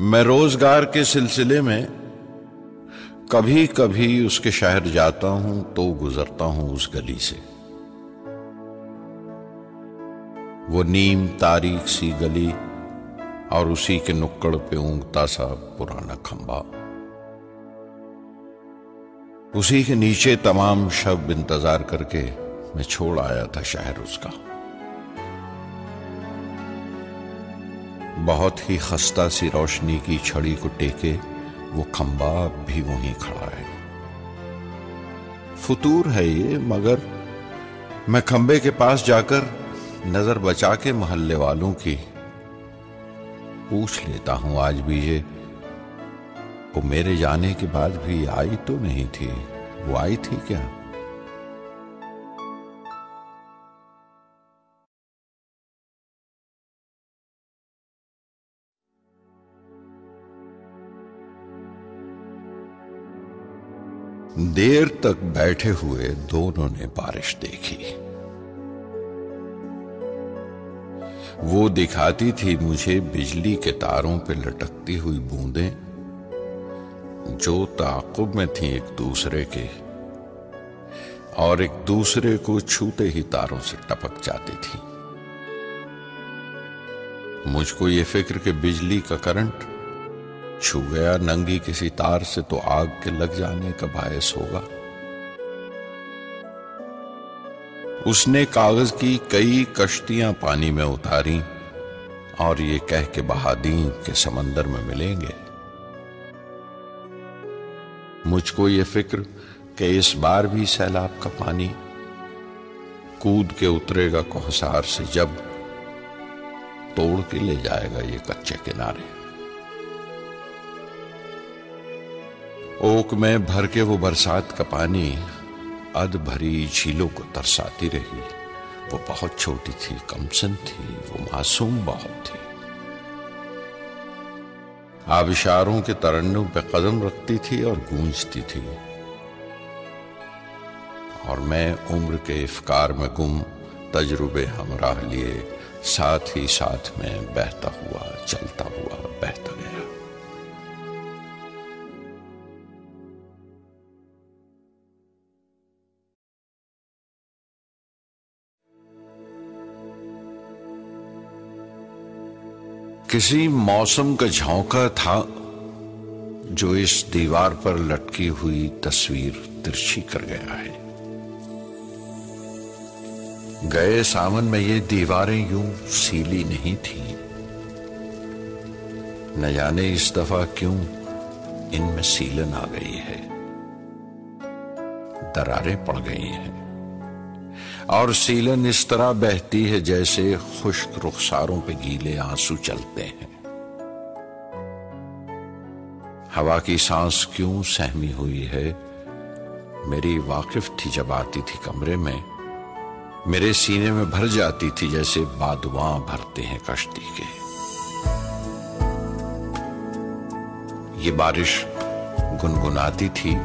मैं रोजगार के सिलसिले में कभी कभी उसके शहर जाता हूं तो गुजरता हूं उस गली से। वो नीम तारीख सी गली और उसी के नुक्कड़ पे ऊंघता सा पुराना खंबा, उसी के नीचे तमाम शब इंतजार करके मैं छोड़ आया था शहर उसका। बहुत ही खस्ता सी रोशनी की छड़ी को टेके वो खंबा भी वहीं खड़ा है। फुतूर है ये, मगर मैं खंबे के पास जाकर नजर बचा के मोहल्ले वालों की पूछ लेता हूं आज भी ये वो मेरे जाने के बाद भी आई तो नहीं थी। वो आई थी क्या? देर तक बैठे हुए दोनों ने बारिश देखी। वो दिखाती थी मुझे बिजली के तारों पे लटकती हुई बूंदें जो ताक़ुब में थी एक दूसरे के, और एक दूसरे को छूते ही तारों से टपक जाती थी। मुझको ये फिक्र कि बिजली का करंट छू गया नंगी किसी तार से तो आग के लग जाने का बायस होगा। उसने कागज की कई कश्तियां पानी में उतारी और ये कह के बहा दी कि समंदर में मिलेंगे। मुझको ये फिक्र कि इस बार भी सैलाब का पानी कूद के उतरेगा कोहसार से जब तोड़ के ले जाएगा ये कच्चे किनारे। ओक में भर के वो बरसात का पानी अध भरी झीलों को तरसाती रही। वो बहुत छोटी थी, कमसन थी, वो मासूम बहुत थी। आबिशारों के तरन्नुम पे कदम रखती थी और गूंजती थी, और मैं उम्र के इफ्कार में गुम तजुर्बे हमराह लिए साथ ही साथ में बहता हुआ चलता हुआ बहता गया। किसी मौसम का झोंका था जो इस दीवार पर लटकी हुई तस्वीर तिरछी कर गया है। गए सावन में ये दीवारें यूं सीली नहीं थी, न जाने इस दफा क्यों इनमें सीलन आ गई है, दरारें पड़ गई हैं, और सीलन इस तरह बहती है जैसे खुश्क रुखसारों पे गीले आंसू चलते हैं। हवा की सांस क्यों सहमी हुई है मेरी वाकिफ थी जब आती थी कमरे में, मेरे सीने में भर जाती थी जैसे बादुआ भरते हैं कश्ती के। ये बारिश गुनगुनाती थी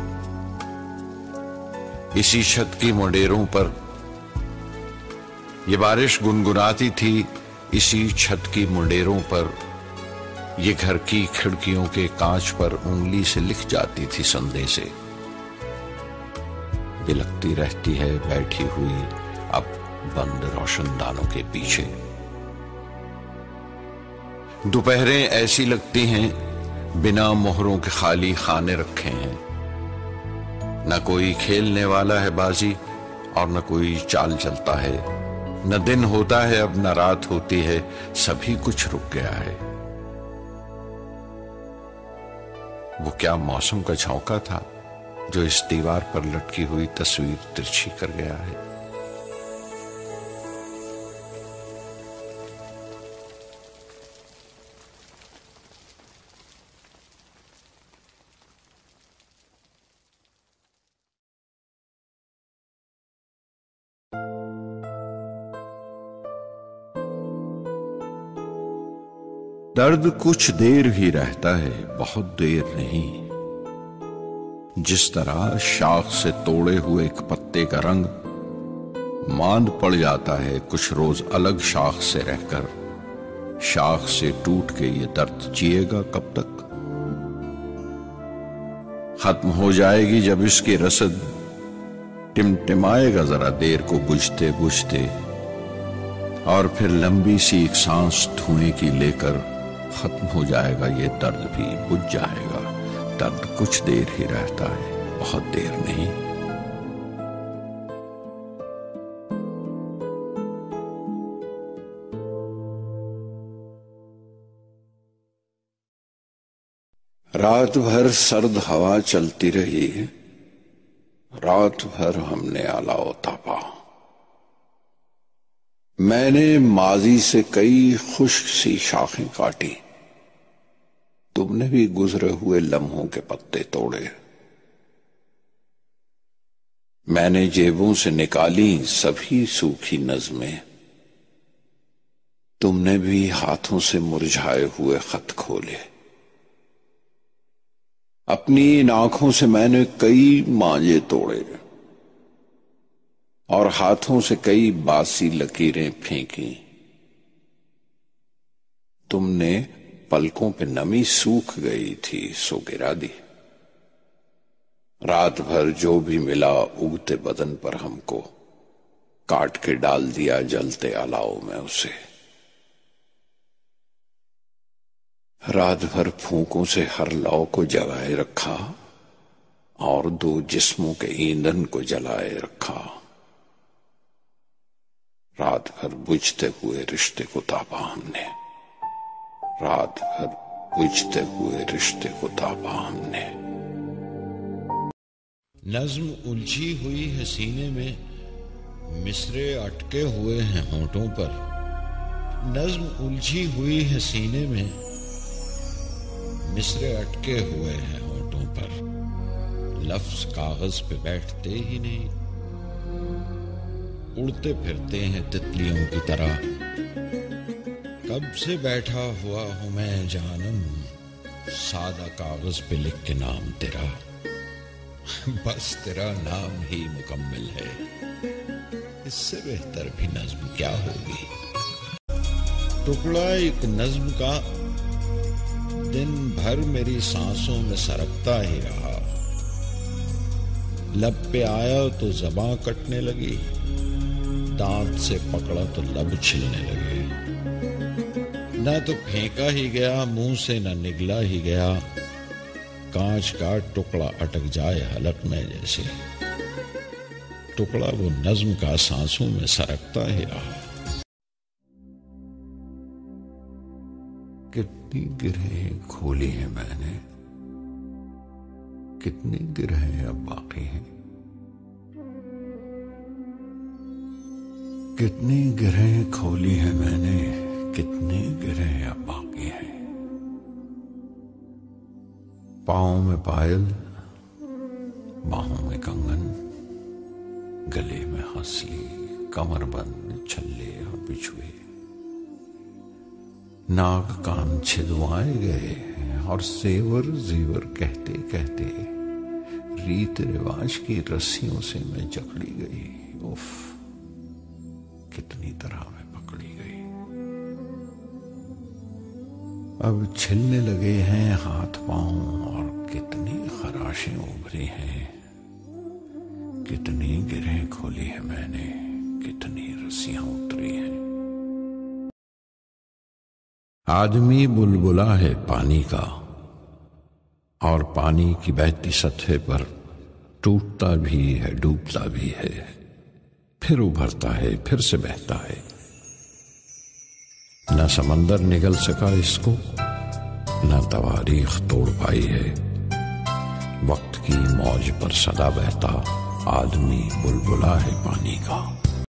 इसी छत की मुंडेरों पर, ये बारिश गुनगुनाती थी इसी छत की मुंडेरों पर, ये घर की खिड़कियों के कांच पर उंगली से लिख जाती थी संदेशे। बिलकती रहती है बैठी हुई अब बंद रोशनदानों के पीछे। दोपहरें ऐसी लगती हैं बिना मोहरों के खाली खाने रखे हैं, न कोई खेलने वाला है बाजी और न कोई चाल चलता है, न दिन होता है अब न रात होती है, सभी कुछ रुक गया है। वो क्या मौसम का झोंका था जो इस दीवार पर लटकी हुई तस्वीर तिरछी कर गया है। दर्द कुछ देर ही रहता है, बहुत देर नहीं। जिस तरह शाख से तोड़े हुए एक पत्ते का रंग मांद पड़ जाता है कुछ रोज अलग शाख से रहकर, शाख से टूट के ये दर्द जिएगा कब तक? खत्म हो जाएगी जब इसकी रसद, टिमटिमाएगा जरा देर को बुझते बुझते, और फिर लंबी सी एक सांस धुएं की लेकर खत्म हो जाएगा ये दर्द भी बुझ जाएगा। दर्द कुछ देर ही रहता है, बहुत देर नहीं। रात भर सर्द हवा चलती रही, रात भर हमने अलाव तापा। मैंने माजी से कई खुश्क सी शाखें काटी, तुमने भी गुजरे हुए लम्हों के पत्ते तोड़े। मैंने जेबों से निकाली सभी सूखी नज़में, तुमने भी हाथों से मुरझाए हुए खत खोले। अपनी इन आंखों से मैंने कई मांझे तोड़े और हाथों से कई बासी लकीरें फेंकी। तुमने पलकों पे नमी सूख गई थी सो गिरा दी। रात भर जो भी मिला उगते बदन पर हमको, काट के डाल दिया जलते अलाव में उसे। रात भर फूंकों से हर लौ को जगाए रखा और दो जिस्मों के ईंधन को जलाए रखा। रात भर बुझते हुए रिश्ते को तापा हमने, रात भर बुझते हुए रिश्ते को तापा हमने। नज्म उलझी हुई है सीने में, मिसरे अटके हुए हैं होंठों पर। नज्म उलझी हुई है सीने में, मिसरे अटके हुए हैं होंठों पर। लफ्ज कागज पे बैठते ही नहीं, उड़ते फिरते हैं तितलियों की तरह। कब से बैठा हुआ हूं मैं जानम, सादा कागज पे लिख के नाम तेरा। बस तेरा नाम ही मुकम्मल है, इससे बेहतर भी नज्म क्या होगी। टुकड़ा एक नज्म का दिन भर मेरी सांसों में सरकता ही रहा। लब पे आया तो ज़बां कटने लगी, दांत से पकड़ा तो लब छिलने लगे। न तो फेंका ही गया मुंह से, न निगला ही गया। कांच का टुकड़ा अटक जाए हलक में जैसे। टुकड़ा वो नज्म का सांसों में सरकता ही रहा। कितनी गिरहें खोली हैं मैंने, कितनी गिरहें अब बाकी हैं। कितनी गिरहें खोली हैं मैंने, कितनी गिरहें अब बाकी हैं। पाँव में पायल, बाहों में कंगन, गले में हंसली, कमरबंद, छल्ले और बिछुए। नाक कान छिदवाए गए और सेवर जेवर कहते कहते रीत रिवाज की रस्सियों से मैं जकड़ी गई। उफ, कितनी तरह में पकड़ी गई। अब छिलने लगे हैं हाथ पांव और कितनी खराशें उभरी हैं। कितनी गिरहें खोली है मैंने, कितनी रस्सियां उतरी हैं। आदमी बुलबुला है पानी का, और पानी की बहती सतह पर टूटता भी है, डूबता भी है, फिर उभरता है, फिर से बहता है। न समंदर निगल सका इसको, न तवारीख तोड़ पाई है। वक्त की मौज पर सदा बहता आदमी बुलबुला है पानी का।